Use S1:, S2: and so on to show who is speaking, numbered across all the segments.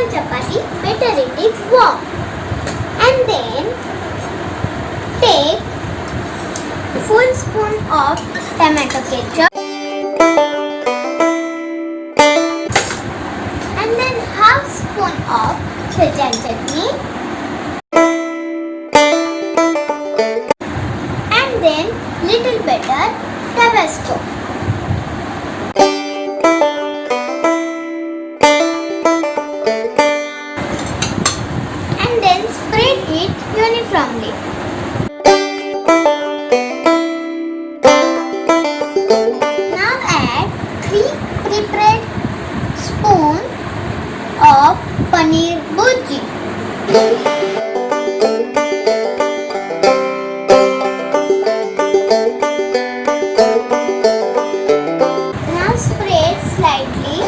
S1: one chapati, better it is warm. And then take full spoon of tomato ketchup and then half spoon of Szechuan chutney and then little better Tabasco. And then spread it uniformly. Now add 3 prepared spoons of paneer bhurji. Now spread slightly.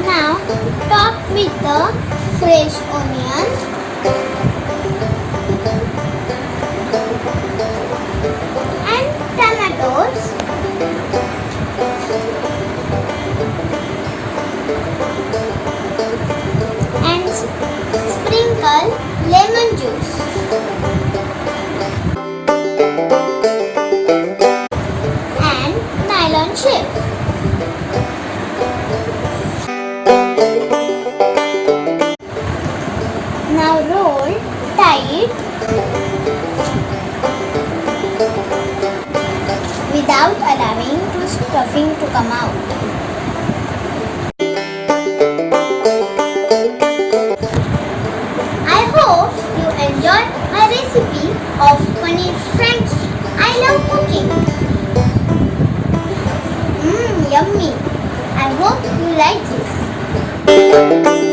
S1: Now top with the fresh onions and tomatoes and sprinkle lemon juice and nylon sheet. Now roll tight without allowing the stuffing to come out. I hope you enjoyed my recipe of Paneer Frankie. I love cooking. Yummy. I hope you like this.